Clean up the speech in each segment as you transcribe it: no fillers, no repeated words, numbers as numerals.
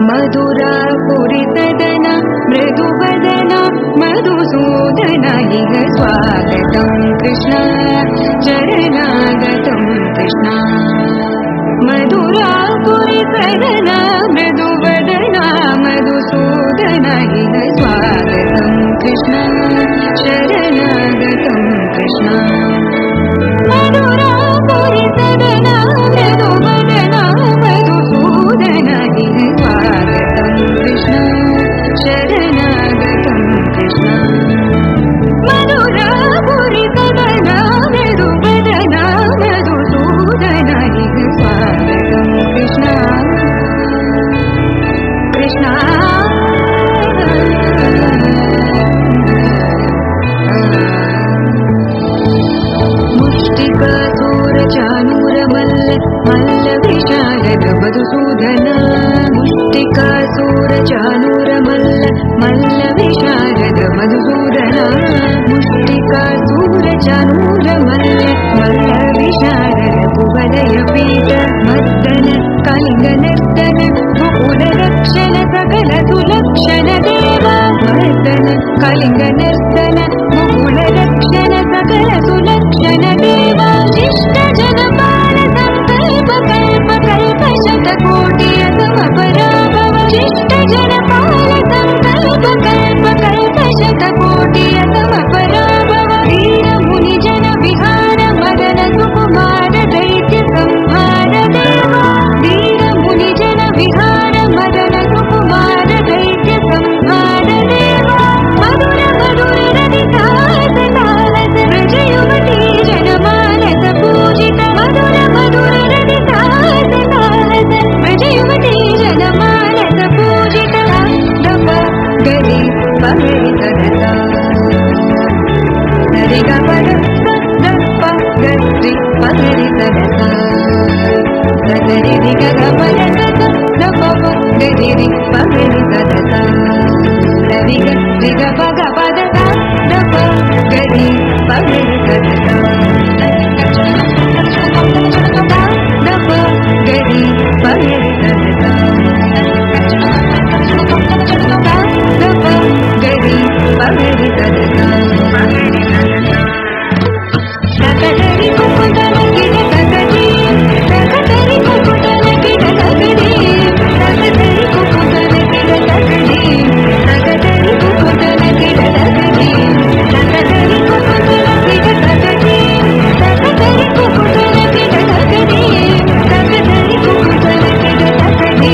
मधुरापुरितदन मृदुवदन मधुसूदन इह स्वागतं कृष्ण शरणागतं कृष्ण मधुरापुरितदन मृदुवदन मधुसूदन इह स्वागतं कृष्ण शरणागतं कृष्ण मधुरापुरितदन मृदुवदन मधुसूदन इह स्वागतं कृष्ण शरणागतं कृष्ण मधुरापुरितदन मृदुवदन मधुसूदन इह स्वागतं कृष्ण कृष्ण मुष्टिकासूरचानूरमल्ल मल्लविशारद मधुसूदन मुष्टिकासूरचानूरमल्ल मल्लविशारद मधुसूदन मुष्टिकासूरचानूरमल्ल मल्लविशारद कुवलयपीठ मर्दन कलिङ्गनर्दन गोकुलरक्षण सकल सुलक्षण देव मर्दन कलिङ्गनर्दन गोकुलरक्षण सकल सुलक्षण देव शिष्ट जनपाल संकल्प कल्प कल्प शतकोटि समपराभव शिष्ट जनपाल संकल्प कल्प कल्प शतकोटि समपराभव वीर मुनि जन विहार मदन सुकुमार दैत्य संहार देव वीर मुनि जन विहार मदन सुकुमार दैत्य संहार देव मधुर मधुर रविकास लालस ब्रज युवती जनमानस पूजित मधुर मधुर रविकास लालस ब्रज युवती जनमानस पूजित दप गरि पगरि सदता सरि ग पद दप गरि पगरि सदता सगरि रि ग पद दप गरि रि पगरि सदता सरि ग रि ग पग पद दप गरि पगरि सदता दप गरि पगरि सदता दप गरि पगरि सदता सकदरि कुकुटल किड सकदि सकदरि कुकुटल किड सकदि सकदरि कुकुटल किड सकदि सकदरि कुकुटल किड सकदि सकदरि कुकुटल किड सकदि सकदरि कुकुटल किड सकदि सकदरि कुकुटल किड सकदि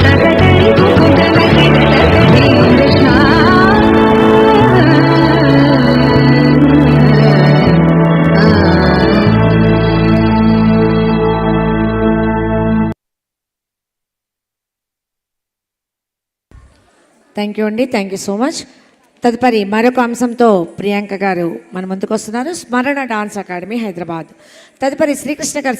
सकदरि कुकुटल किड सकदि कृष्ण థ్యాంక్ యూ అండి, థ్యాంక్ యూ సో మచ్. తదుపరి మరొక అంశంతో ప్రియాంక గారు మన ముందుకు వస్తున్నారు. స్మరణ డాన్స్ అకాడమీ హైదరాబాద్. తదుపరి శ్రీకృష్ణ గారి